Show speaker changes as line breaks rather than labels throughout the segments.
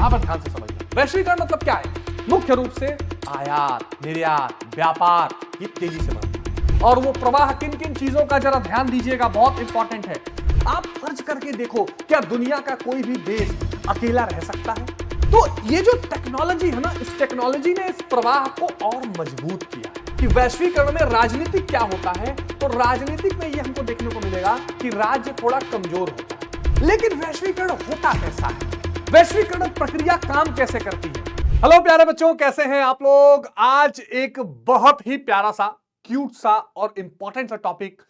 यहां पर ध्यान से समझिए, वैश्वीकरण मतलब क्या है? मुख्य रूप से आयात, निर्यात, व्यापार ये तेजी से बढ़ता है। और वो प्रवाह किन किन चीजों का जरा ध्यान दीजिएगा, बहुत इंपॉर्टेंट है। आप फर्ज करके देखो, क्या दुनिया का कोई भी देश अकेला रह सकता है? तो ये जो टेक्नोलॉजी है ना, इस टेक्नोलॉजी ने इस प्रवाह को और मजबूत किया कि वैश्वीकरण में राजनीतिक क्या होता है। तो राजनीतिक में ये हमको देखने को मिलेगा कि राज्य थोड़ा कमजोर होता है। लेकिन वैश्वीकरण होता कैसा है? वैश्वीकरण प्रक्रिया काम कैसे करती है? हेलो प्यारे बच्चों, कैसे हैं आप लोग? आज एक बहुत ही प्यारा सा, क्यूट सा और इंपॉर्टेंट सा टॉपिक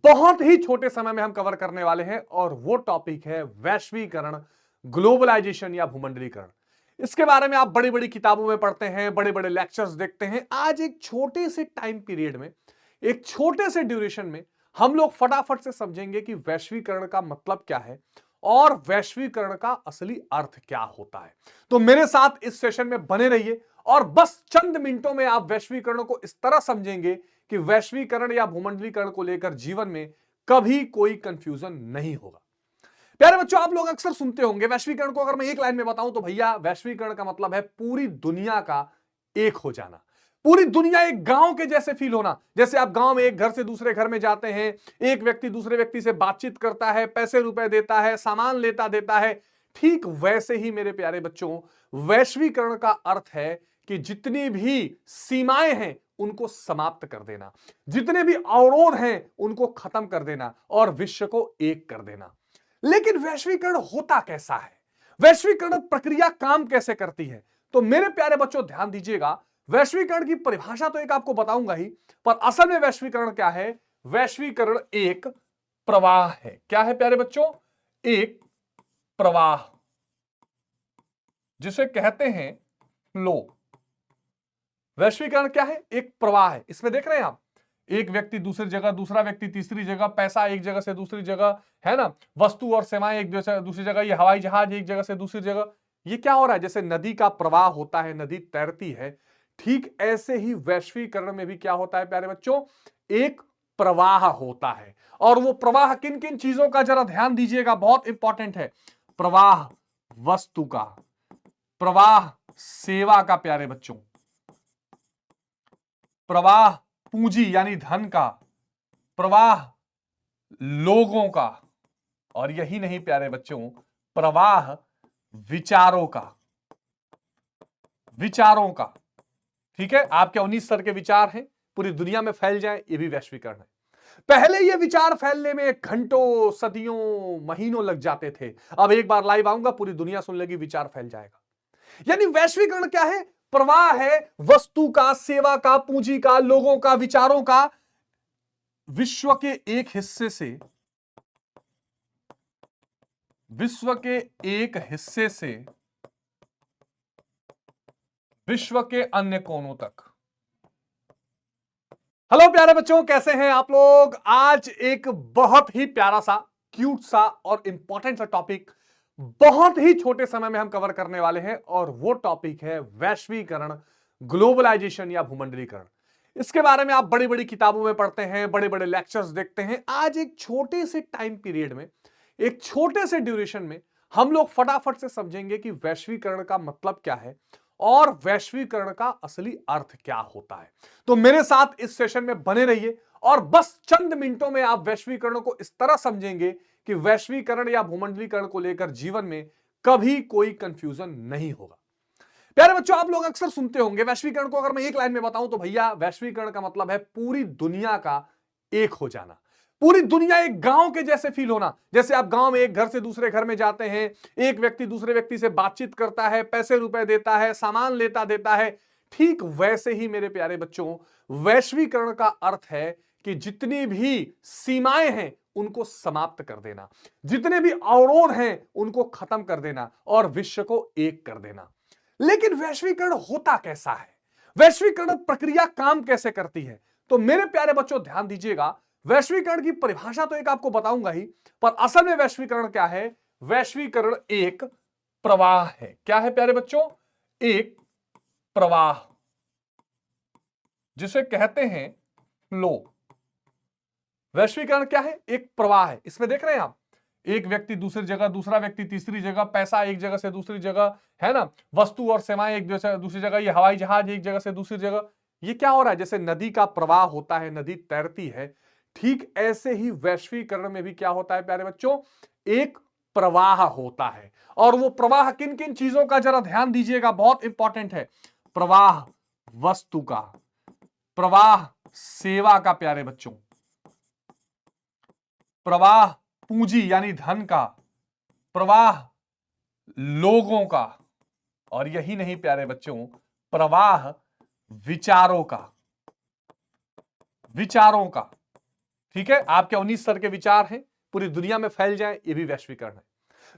बहुत ही छोटे समय में हम कवर करने वाले हैं, और वो टॉपिक है वैश्वीकरण, ग्लोबलाइजेशन या भूमंडलीकरण। इसके बारे में आप बड़ी बड़ी किताबों में पढ़ते हैं, बड़े बड़े लेक्चर्स देखते हैं। आज एक छोटे से टाइम पीरियड में, एक छोटे से ड्यूरेशन में हम लोग फटाफट से समझेंगे कि वैश्वीकरण का मतलब क्या है और वैश्वीकरण का असली अर्थ क्या होता है। तो मेरे साथ इस सेशन में बने रहिए, और बस चंद मिनटों में आप वैश्वीकरण को इस तरह समझेंगे कि वैश्वीकरण या भूमंडलीकरण को लेकर जीवन में कभी कोई कंफ्यूजन नहीं होगा। प्यारे बच्चों, आप लोग अक्सर सुनते होंगे वैश्वीकरण को, अगर मैं एक लाइन में बताऊं तो भैया, वैश्वीकरण का मतलब है पूरी दुनिया का एक हो जाना। पूरी दुनिया एक गांव के जैसे फील होना। जैसे आप गांव में एक घर से दूसरे घर में जाते हैं, एक व्यक्ति दूसरे व्यक्ति से बातचीत करता है, पैसे रुपए देता है, सामान लेता देता है। ठीक वैसे ही मेरे प्यारे बच्चों, वैश्वीकरण का अर्थ है कि जितनी भी सीमाएं हैं उनको समाप्त कर देना, जितने भी अवरोध हैं उनको खत्म कर देना और विश्व को एक कर देना। लेकिन वैश्वीकरण होता कैसा है? वैश्वीकरण प्रक्रिया काम कैसे करती है? तो मेरे प्यारे बच्चों ध्यान दीजिएगा, वैश्वीकरण की परिभाषा तो एक आपको बताऊंगा ही, पर असल में वैश्वीकरण क्या है? वैश्वीकरण एक प्रवाह है। क्या है प्यारे बच्चों? एक प्रवाह, जिसे कहते हैं फ्लो। वैश्वीकरण क्या है? एक प्रवाह है। इसमें देख रहे हैं आप, एक व्यक्ति दूसरी जगह, दूसरा व्यक्ति तीसरी जगह, पैसा एक जगह से दूसरी जगह, है ना, वस्तु और सेवाएं एक जगह दूसरी जगह, ये हवाई जहाज एक जगह से दूसरी जगह। ये क्या हो रहा है? जैसे नदी का प्रवाह होता है, नदी तैरती है, ठीक ऐसे ही वैश्वीकरण में भी क्या होता है प्यारे बच्चों? एक प्रवाह होता है। और वो प्रवाह किन किन चीजों का जरा ध्यान दीजिएगा, बहुत इंपॉर्टेंट है। प्रवाह वस्तु का, प्रवाह सेवा का प्यारे बच्चों, प्रवाह पूंजी यानी धन का, प्रवाह लोगों का, और यही नहीं प्यारे बच्चों, प्रवाह विचारों का, विचारों का। ठीक है, आपके 19 स्तर के विचार हैं, पूरी दुनिया में फैल जाए, ये भी वैश्वीकरण है। पहले ये विचार फैलने में घंटों, सदियों, महीनों लग जाते थे। अब एक बार लाइव आऊंगा, पूरी दुनिया सुन लेगी, विचार फैल जाएगा। यानी वैश्वीकरण क्या है? प्रवाह है वस्तु का, सेवा का, पूंजी का, लोगों का, विचारों का, विश्व के एक हिस्से से, विश्व के एक हिस्से से विश्व के अन्य कोनों तक। हेलो प्यारे बच्चों, कैसे हैं आप लोग? आज एक बहुत ही प्यारा सा, क्यूट सा और इंपॉर्टेंट सा टॉपिक बहुत ही छोटे समय में हम कवर करने वाले हैं, और वो टॉपिक है वैश्वीकरण, ग्लोबलाइजेशन या भूमंडलीकरण। इसके बारे में आप बड़ी बड़ी किताबों में पढ़ते हैं, बड़े बड़े लेक्चर्स देखते हैं। आज एक छोटे से टाइम पीरियड में, एक छोटे से ड्यूरेशन में हम लोग फटाफट से समझेंगे कि वैश्वीकरण का मतलब क्या है और वैश्वीकरण का असली अर्थ क्या होता है। तो मेरे साथ इस सेशन में बने रहिए, और बस चंद मिनटों में आप वैश्वीकरण को इस तरह समझेंगे कि वैश्वीकरण या भूमंडलीकरण को लेकर जीवन में कभी कोई कंफ्यूजन नहीं होगा। प्यारे बच्चों, आप लोग अक्सर सुनते होंगे वैश्वीकरण को, अगर मैं एक लाइन में बताऊं तो भैया, वैश्वीकरण का मतलब है पूरी दुनिया का एक हो जाना। पूरी दुनिया एक गांव के जैसे फील होना। जैसे आप गांव में एक घर से दूसरे घर में जाते हैं, एक व्यक्ति दूसरे व्यक्ति से बातचीत करता है, पैसे रुपए देता है, सामान लेता देता है। ठीक वैसे ही मेरे प्यारे बच्चों, वैश्वीकरण का अर्थ है कि जितनी भी सीमाएं हैं उनको समाप्त कर देना, जितने भी अवरोध हैं उनको खत्म कर देना और विश्व को एक कर देना। लेकिन वैश्वीकरण होता कैसा है? वैश्वीकरण प्रक्रिया काम कैसे करती है? तो मेरे प्यारे बच्चों ध्यान दीजिएगा, वैश्वीकरण की परिभाषा तो एक आपको बताऊंगा ही, पर असल में वैश्वीकरण क्या है? वैश्वीकरण एक प्रवाह है। क्या है प्यारे बच्चों? एक प्रवाह, जिसे कहते हैं फ्लो। वैश्वीकरण क्या है? एक प्रवाह है। इसमें देख रहे हैं आप, एक व्यक्ति दूसरी जगह, दूसरा व्यक्ति तीसरी जगह, पैसा एक जगह से दूसरी जगह, है ना, वस्तु और सेवाएं एक जगह से दूसरी जगह, ये हवाई जहाज एक जगह से दूसरी जगह। ये क्या हो रहा है? जैसे नदी का प्रवाह होता है, नदी तैरती है, ठीक ऐसे ही वैश्वीकरण में भी क्या होता है प्यारे बच्चों? एक प्रवाह होता है। और वो प्रवाह किन किन चीजों का जरा ध्यान दीजिएगा, बहुत इंपॉर्टेंट है। प्रवाह वस्तु का, प्रवाह सेवा का प्यारे बच्चों, प्रवाह पूंजी यानी धन का, प्रवाह लोगों का, और यही नहीं प्यारे बच्चों, प्रवाह विचारों का, विचारों का। ठीक है, आपके 19 स्तर के विचार हैं, पूरी दुनिया में फैल जाएं, ये भी वैश्वीकरण है।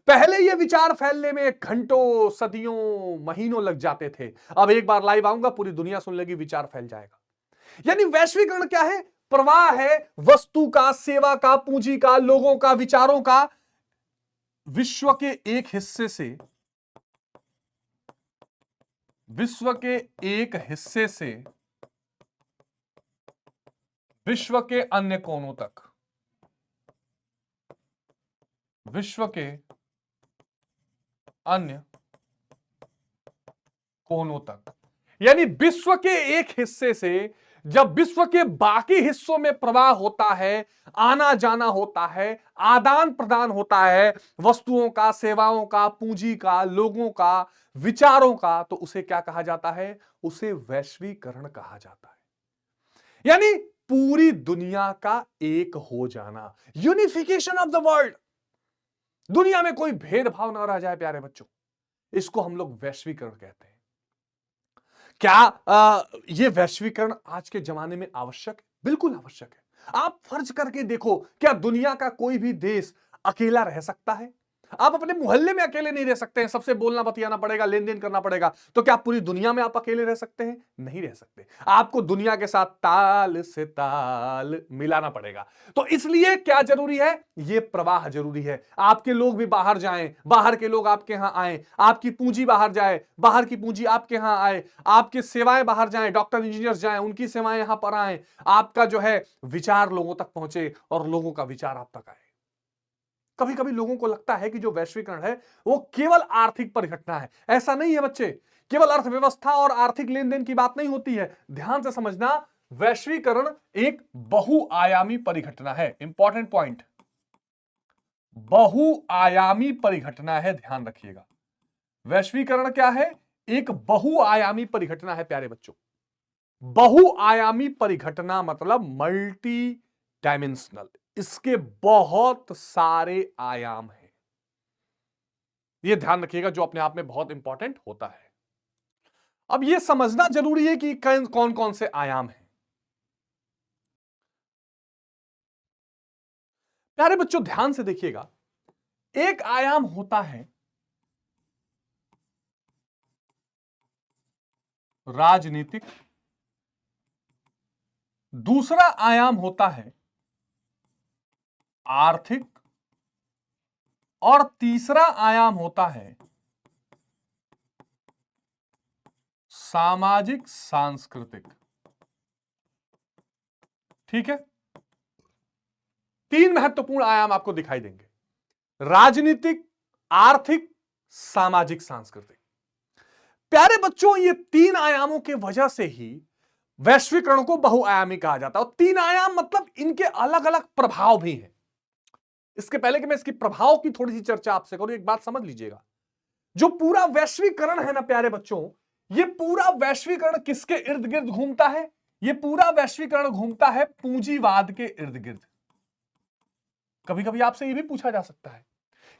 पहले ये विचार फैलने में घंटों, सदियों, महीनों लग जाते थे। अब एक बार लाइव आऊंगा, पूरी दुनिया सुन लेगी, विचार फैल जाएगा। यानी वैश्वीकरण क्या है? प्रवाह है वस्तु का, सेवा का, पूंजी का, लोगों का, विचारों का, विश्व के एक हिस्से से, विश्व के एक हिस्से से विश्व के अन्य कोनों तक, विश्व के अन्य कोनों तक। यानी विश्व के एक हिस्से से जब विश्व के बाकी हिस्सों में प्रवाह होता है, आना जाना होता है, आदान प्रदान होता है वस्तुओं का, सेवाओं का, पूंजी का, लोगों का, विचारों का, तो उसे क्या कहा जाता है? उसे वैश्वीकरण कहा जाता है। यानी पूरी दुनिया का एक हो जाना, यूनिफिकेशन ऑफ द वर्ल्ड। दुनिया में कोई भेदभाव ना रह जाए प्यारे बच्चों, इसको हम लोग वैश्वीकरण कहते हैं। क्या ये वैश्वीकरण आज के जमाने में आवश्यक है? बिल्कुल आवश्यक है। आप फर्ज करके देखो, क्या दुनिया का कोई भी देश अकेला रह सकता है? आप अपने मोहल्ले में अकेले नहीं रह सकते हैं, सबसे बोलना बतियाना पड़ेगा, लेन देन करना पड़ेगा। तो क्या पूरी दुनिया में आप अकेले रह सकते हैं? नहीं रह सकते। आपको दुनिया के साथ ताल से ताल मिलाना पड़ेगा। तो इसलिए क्या जरूरी है? ये प्रवाह जरूरी है। आपके लोग भी बाहर जाएं, बाहर के लोग आपके यहां आए, आपकी पूंजी बाहर जाए, बाहर की पूंजी आपके यहां आए, आपकी सेवाएं बाहर जाएं, डॉक्टर इंजीनियर जाएं, उनकी सेवाएं यहां पर आए, आपका जो है विचार लोगों तक पहुंचे और लोगों का विचार आप तक आए। कभी कभी लोगों को लगता है कि जो वैश्वीकरण है वो केवल आर्थिक परिघटना है। ऐसा नहीं है बच्चे, केवल अर्थव्यवस्था और आर्थिक लेन देन की बात नहीं होती है। ध्यान से समझना, वैश्वीकरण एक बहुआयामी परिघटना है। इंपॉर्टेंट पॉइंट, बहुआयामी परिघटना है, ध्यान रखिएगा। वैश्वीकरण क्या है? एक बहुआयामी परिघटना है प्यारे बच्चों। बहुआयामी परिघटना मतलब मल्टी डायमेंशनल, इसके बहुत सारे आयाम हैं। यह ध्यान रखिएगा, जो अपने आप में बहुत इंपॉर्टेंट होता है। अब यह समझना जरूरी है कि कौन कौन से आयाम हैं। प्यारे बच्चों ध्यान से देखिएगा, एक आयाम होता है राजनीतिक, दूसरा आयाम होता है आर्थिक, और तीसरा आयाम होता है सामाजिक सांस्कृतिक। ठीक है, तीन महत्वपूर्ण आयाम आपको दिखाई देंगे, राजनीतिक, आर्थिक, सामाजिक, सांस्कृतिक। प्यारे बच्चों, ये तीन आयामों के वजह से ही वैश्वीकरण को बहुआयामी कहा जाता है। और तीन आयाम मतलब इनके अलग अलग प्रभाव भी हैं। इसके पहले कि मैं इसकी प्रभाव की थोड़ी सी चर्चा आपसे करूं, एक बात समझ लीजिएगा, जो पूरा वैश्वीकरण है ना प्यारे बच्चों, ये पूरा वैश्वीकरण किसके इर्द गिर्द घूमता है? ये पूरा वैश्वीकरण घूमता है पूंजीवाद के इर्द गिर्द। कभी कभी आपसे यह भी पूछा जा सकता है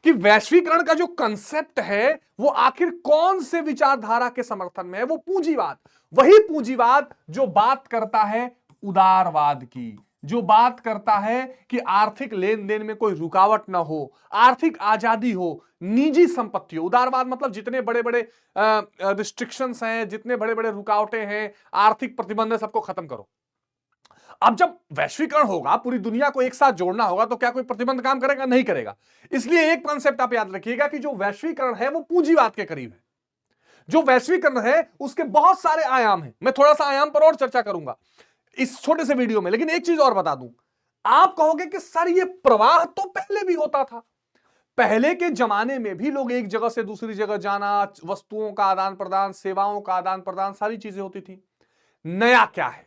कि वैश्वीकरण का जो कंसेप्ट है वो आखिर कौन से विचारधारा के समर्थन में है? वो पूंजीवाद, वही पूंजीवाद जो बात करता है उदारवाद की, जो बात करता है कि आर्थिक लेन देन में कोई रुकावट ना हो, आर्थिक आजादी हो, निजी संपत्ति हो। उदारवाद मतलब जितने बड़े बड़े रिस्ट्रिक्शंस हैं, जितने बड़े बड़े रुकावटें हैं, आर्थिक प्रतिबंध है, सबको खत्म करो। अब जब वैश्वीकरण होगा, पूरी दुनिया को एक साथ जोड़ना होगा, तो क्या कोई प्रतिबंध काम करेगा? नहीं करेगा। इसलिए एक कॉन्सेप्ट आप याद रखिएगा कि जो वैश्वीकरण है वो पूंजीवाद के करीब है। जो वैश्वीकरण है उसके बहुत सारे आयाम हैं। मैं थोड़ा सा आयाम पर और चर्चा करूंगा इस छोटे से वीडियो में, लेकिन एक चीज और बता दूं, आप कहोगे कि सर ये प्रवाह तो पहले भी होता था, पहले के जमाने में भी लोग एक जगह से दूसरी जगह जाना, वस्तुओं का आदान प्रदान, सेवाओं का आदान प्रदान, सारी चीजें होती थी। नया क्या है?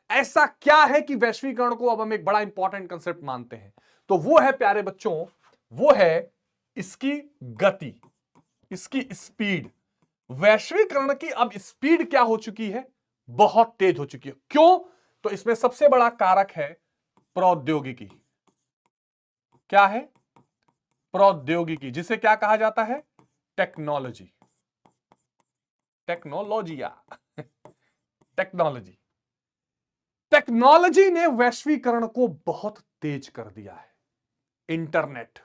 ऐसा क्या है कि वैश्वीकरण को अब हम एक बड़ा इंपॉर्टेंट कंसेप्ट मानते हैं? तो वो है प्यारे बच्चों, वो है इसकी गति, इसकी स्पीड। वैश्वीकरण की अब स्पीड क्या हो चुकी है? बहुत तेज हो चुकी है। क्यों? तो इसमें सबसे बड़ा कारक है प्रौद्योगिकी। क्या है? प्रौद्योगिकी, जिसे क्या कहा जाता है? टेक्नोलॉजी। टेक्नोलॉजिया टेक्नोलॉजी। टेक्नोलॉजी ने वैश्वीकरण को बहुत तेज कर दिया है। इंटरनेट,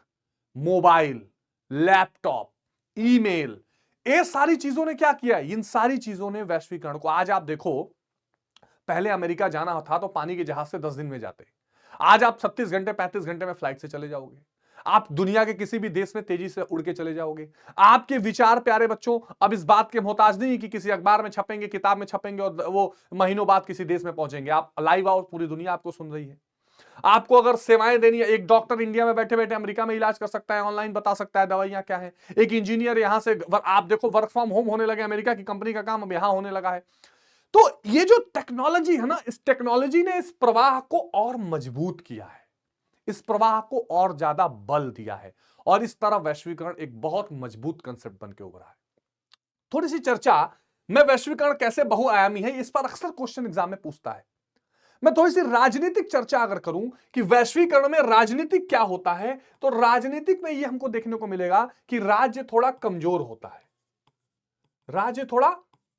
मोबाइल, लैपटॉप, ईमेल, ये सारी चीजों ने क्या किया? इन सारी चीजों ने वैश्वीकरण को, आज आप देखो, पहले अमेरिका जाना था तो पानी के जहाज से 10 दिन में जाते, आज आप 36 घंटे 35 घंटे में फ्लाइट से चले जाओगे। आप दुनिया के किसी भी देश में तेजी से उड़ के चले जाओगे। आपके विचार प्यारे बच्चों अब इस बात के मोहताज नहीं कि किसी अखबार में छपेंगे, किताब में छपेंगे और वो महीनों बाद किसी देश में पहुंचेंगे। आप लाइव आओ, पूरी दुनिया आपको सुन रही है। आपको अगर सेवाएं देनी है, एक डॉक्टर इंडिया में बैठे बैठे अमेरिका में इलाज कर सकता है, ऑनलाइन बता सकता है दवाइयां क्या है। एक इंजीनियर यहां से, आप देखो वर्क फ्रॉम होम होने लगे, अमेरिका की कंपनी का काम अब यहां होने लगा है। तो ये जो टेक्नोलॉजी है ना, इस टेक्नोलॉजी ने इस प्रवाह को और मजबूत किया है, इस प्रवाह को और ज्यादा बल दिया है, और इस तरह वैश्वीकरण एक बहुत मजबूत कंसेप्ट बन के उभरा है। थोड़ी सी चर्चा, मैं वैश्वीकरण कैसे बहुआयामी है, इस पर अक्सर क्वेश्चन एग्जाम में पूछता है। मैं थोड़ी सी राजनीतिक चर्चा अगर करूं कि वैश्वीकरण में राजनीतिक क्या होता है, तो राजनीतिक में यह हमको देखने को मिलेगा कि राज्य थोड़ा कमजोर होता है। राज्य थोड़ा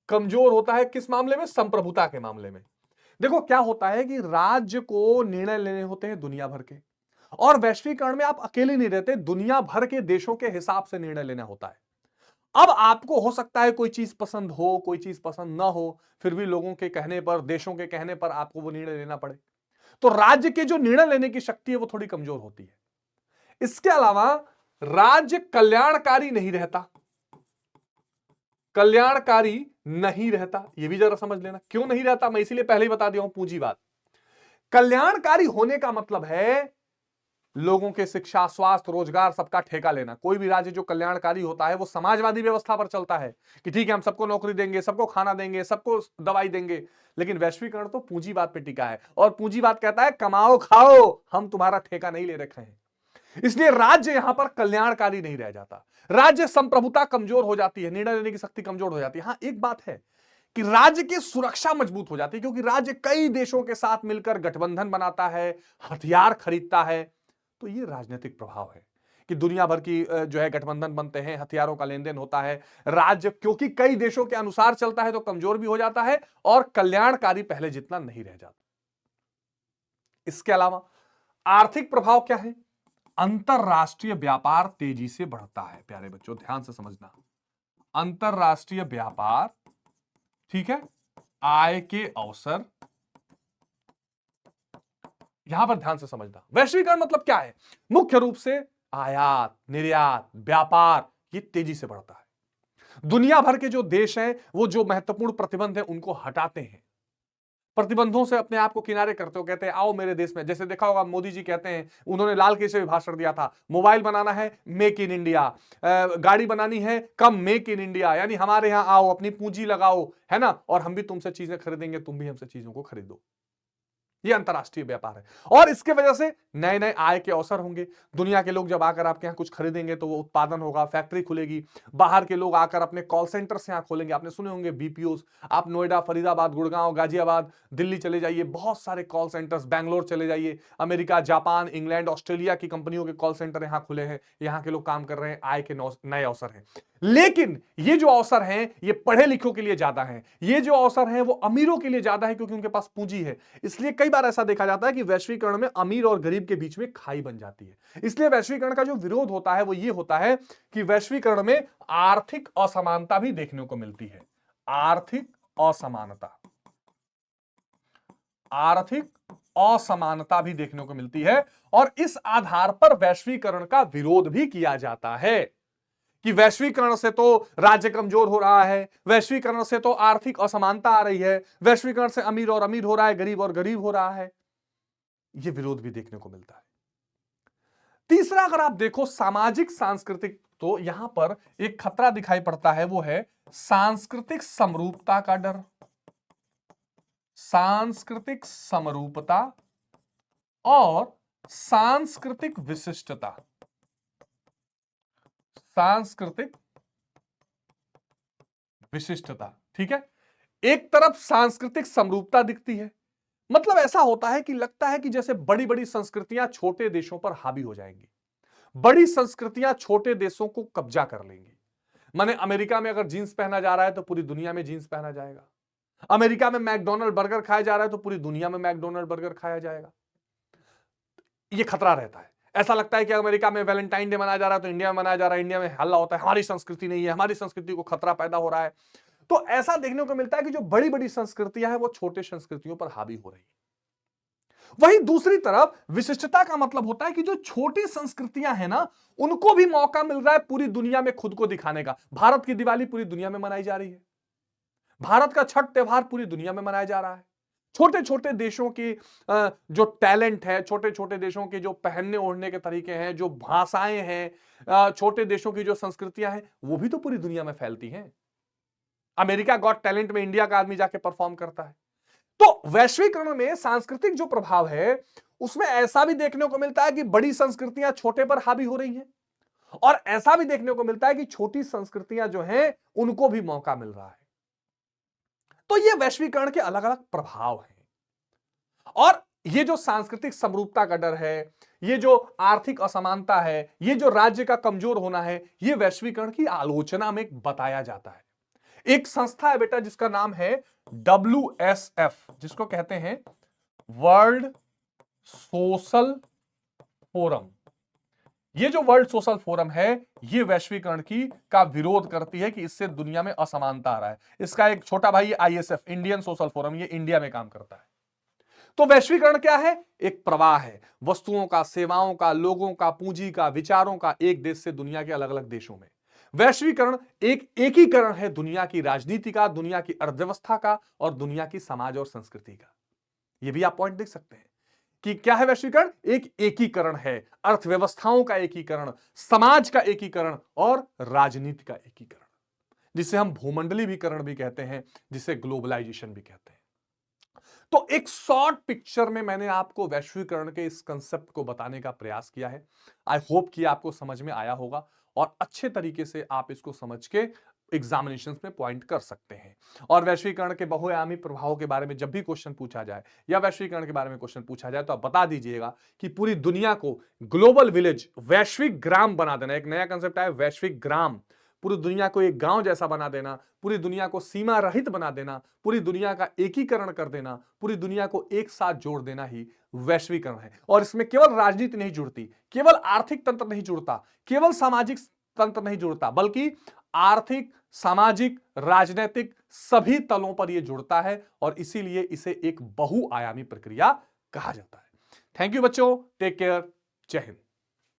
कमजोर होता है किस मामले में? संप्रभुता के मामले में। देखो क्या होता है कि राज्य को निर्णय लेने होते हैं दुनिया भर के, और वैश्वीकरण में आप अकेले नहीं रहते, दुनिया भर के देशों के हिसाब से निर्णय लेना होता है। अब आपको हो सकता है कोई चीज पसंद हो, कोई चीज पसंद ना हो, फिर भी लोगों के कहने पर, देशों के कहने पर आपको वो निर्णय लेना पड़े। तो राज्य के जो निर्णय लेने की शक्ति है वो थोड़ी कमजोर होती है। इसके अलावा राज्य कल्याणकारी नहीं रहता, कल्याणकारी नहीं रहता, यह भी जरा समझ लेना। क्यों नहीं रहता? मैं इसीलिए पहले ही बता दिया हूं, पूंजीवाद। कल्याणकारी होने का मतलब है लोगों के शिक्षा, स्वास्थ्य, रोजगार सबका ठेका लेना। कोई भी राज्य जो कल्याणकारी होता है वो समाजवादी व्यवस्था पर चलता है कि ठीक है हम सबको नौकरी देंगे, सबको खाना देंगे, सबको दवाई देंगे। लेकिन वैश्वीकरण तो पूंजीवाद पे टिका है, और पूंजीवाद कहता है कमाओ खाओ, हम तुम्हारा ठेका नहीं ले रखे हैं। इसलिए राज्य यहां पर कल्याणकारी नहीं रह जाता, राज्य संप्रभुता कमजोर हो जाती है, निर्णय लेने की शक्ति कमजोर हो जाती है। हां, एक बात है कि राज्य की सुरक्षा मजबूत हो जाती है, क्योंकि राज्य कई देशों के साथ मिलकर गठबंधन बनाता है, हथियार खरीदता है। तो ये राजनीतिक प्रभाव है कि दुनिया भर की जो है गठबंधन बनते हैं, हथियारों का लेन देन होता है। राज्य क्योंकि कई देशों के अनुसार चलता है तो कमजोर भी हो जाता है और कल्याणकारी पहले जितना नहीं रह जाता। इसके अलावा आर्थिक प्रभाव क्या है? अंतरराष्ट्रीय व्यापार तेजी से बढ़ता है। प्यारे बच्चों ध्यान से समझना, अंतरराष्ट्रीय व्यापार, ठीक है, आय के अवसर, यहां पर ध्यान से समझना। वैश्वीकरण मतलब क्या है? मुख्य रूप से आयात, निर्यात, व्यापार, ये तेजी से बढ़ता है। दुनिया भर के जो देश हैं वो जो महत्वपूर्ण प्रतिबंध है उनको हटाते हैं, प्रतिबंधों से अपने आप को किनारे करते हो, कहते हैं आओ मेरे देश में। जैसे देखा होगा मोदी जी कहते हैं, उन्होंने लाल किले से भी भाषण दिया था, मोबाइल बनाना है मेक इन इंडिया, गाड़ी बनानी है कम मेक इन इंडिया, यानी हमारे यहां आओ, अपनी पूंजी लगाओ, है ना, और हम भी तुमसे चीजें खरीदेंगे, तुम भी हमसे चीजों को खरीदो। ये अंतरराष्ट्रीय व्यापार है, और इसके वजह से नए नए आय के अवसर होंगे। दुनिया के लोग जब आकर आपके यहां कुछ खरीदेंगे तो वो उत्पादन होगा, फैक्ट्री खुलेगी, बाहर के लोग आकर अपने कॉल सेंटर से यहां खोलेंगे। आपने सुने होंगे बीपीओस, आप नोएडा, फरीदाबाद, गुड़गांव, गाजियाबाद, दिल्ली चले जाइए, बहुत सारे कॉल सेंटर्स, बैंगलोर चले जाइए, अमेरिका, जापान, इंग्लैंड, ऑस्ट्रेलिया की कंपनियों के कॉल सेंटर यहां खुले हैं, यहां के लोग काम कर रहे हैं, आय के नए अवसर हैं। लेकिन ये जो अवसर हैं ये पढ़े लिखों के लिए ज्यादा हैं, ये जो अवसर हैं वो अमीरों के लिए ज्यादा है, क्योंकि उनके पास पूंजी है। इसलिए कई बार ऐसा देखा जाता है कि वैश्वीकरण में अमीर और गरीब के बीच में खाई बन जाती है। इसलिए वैश्वीकरण का जो विरोध होता है वो ये होता है कि वैश्वीकरण में आर्थिक असमानता भी देखने को मिलती है। आर्थिक असमानता, आर्थिक असमानता भी देखने को मिलती है, और इस आधार पर वैश्वीकरण का विरोध भी किया जाता है कि वैश्वीकरण से तो राज्य कमजोर हो रहा है, वैश्वीकरण से तो आर्थिक असमानता आ रही है, वैश्वीकरण से अमीर और अमीर हो रहा है, गरीब और गरीब हो रहा है। यह विरोध भी देखने को मिलता है। तीसरा अगर आप देखो सामाजिक सांस्कृतिक, तो यहां पर एक खतरा दिखाई पड़ता है, वो है सांस्कृतिक समरूपता का डर। सांस्कृतिक समरूपता और सांस्कृतिक विशिष्टता। सांस्कृतिक विशिष्टता, ठीक है। एक तरफ सांस्कृतिक समरूपता दिखती है, मतलब ऐसा होता है कि लगता है कि जैसे बड़ी बड़ी संस्कृतियां छोटे देशों पर हावी हो जाएंगी, बड़ी संस्कृतियां छोटे देशों को कब्जा कर लेंगी। माने अमेरिका में अगर जींस पहना जा रहा है तो पूरी दुनिया में जींस पहना जाएगा। अमेरिका में मैकडोनल्ड बर्गर खाया जा रहा है तो पूरी दुनिया में मैकडोनल्ड बर्गर खाया जाएगा। यह खतरा रहता है। ऐसा लगता है कि अमेरिका में वैलेंटाइन डे मनाया जा रहा है तो इंडिया में मनाया जा रहा है, इंडिया में हल्ला होता है हमारी संस्कृति नहीं है, हमारी संस्कृति को खतरा पैदा हो रहा है। तो ऐसा देखने को मिलता है कि जो बड़ी बड़ी संस्कृतियां हैं वो छोटे संस्कृतियों पर हावी हो रही है। वहीं दूसरी तरफ विशिष्टता का मतलब होता है कि जो छोटी संस्कृतियां हैं ना, उनको भी मौका मिल रहा है पूरी दुनिया में खुद को दिखाने का। भारत की दिवाली पूरी दुनिया में मनाई जा रही है, भारत का छठ त्योहार पूरी दुनिया में मनाया जा रहा है। छोटे छोटे देशों की जो टैलेंट है, छोटे छोटे देशों के जो पहनने ओढ़ने के तरीके हैं, जो भाषाएं हैं, छोटे देशों की जो संस्कृतियां हैं, वो भी तो पूरी दुनिया में फैलती हैं। अमेरिका गॉट टैलेंट में इंडिया का आदमी जाके परफॉर्म करता है। तो वैश्वीकरण में सांस्कृतिक जो प्रभाव है, उसमें ऐसा भी देखने को मिलता है कि बड़ी संस्कृतियां छोटे पर हावी हो रही हैं, और ऐसा भी देखने को मिलता है कि छोटी संस्कृतियां जो हैं उनको भी मौका मिल रहा है। तो ये वैश्वीकरण के अलग अलग प्रभाव हैं। और ये जो सांस्कृतिक समरूपता का डर है, ये जो आर्थिक असमानता है, ये जो राज्य का कमजोर होना है, ये वैश्वीकरण की आलोचना में बताया जाता है। एक संस्था है बेटा जिसका नाम है WSF, जिसको कहते हैं वर्ल्ड सोशल फोरम। ये जो वर्ल्ड सोशल फोरम है, ये वैश्वीकरण का विरोध करती है कि इससे दुनिया में असमानता आ रहा है। इसका एक छोटा भाई ISF, इंडियन सोशल फोरम, ये इंडिया में काम करता है। तो वैश्वीकरण क्या है? एक प्रवाह है वस्तुओं का, सेवाओं का, लोगों का, पूंजी का, विचारों का, एक देश से दुनिया के अलग अलग देशों में। वैश्वीकरण एक एकीकरण है दुनिया की राजनीति का, दुनिया की अर्थव्यवस्था का, और दुनिया की समाज और संस्कृति का। यह भी आप पॉइंट देख सकते हैं कि क्या है वैश्वीकरण? एक एकीकरण है, अर्थव्यवस्थाओं का एकीकरण, समाज का एकीकरण और राजनीति का एकीकरण, जिसे हम भूमंडलीकरण भी कहते हैं, जिसे ग्लोबलाइजेशन भी कहते हैं। तो एक शॉर्ट पिक्चर में मैंने आपको वैश्वीकरण के इस कंसेप्ट को बताने का प्रयास किया है। आई होप कि आपको समझ में आया होगा और अच्छे तरीके से आप इसको समझ के एग्जामिनेशंस में पॉइंट कर सकते हैं। और वैश्वीकरण के बहुआयामी प्रभावों के बारे में जब भी क्वेश्चन पूछा जाए या वैश्वीकरण के बारे में क्वेश्चन पूछा जाए तो आप बता दीजिएगा कि पूरी दुनिया को ग्लोबल विलेज, वैश्विक ग्राम बना देना। एक नया कंसेप्ट आया, वैश्विक ग्राम। पूरी दुनिया को एक गांव जैसा बना देना, पूरी दुनिया को सीमा रहित बना देना, पूरी दुनिया का एकीकरण कर देना, पूरी दुनिया को एक साथ जोड़ देना ही वैश्वीकरण है। और इसमें केवल राजनीति नहीं जुड़ती, केवल आर्थिक तंत्र नहीं जुड़ता, केवल सामाजिक तंत्र नहीं जुड़ता, बल्कि आर्थिक, सामाजिक, राजनीतिक सभी तलों पर यह जुड़ता है, और इसीलिए इसे एक बहुआयामी प्रक्रिया कहा जाता है। थैंक यू बच्चों, टेक केयर, जय हिंद।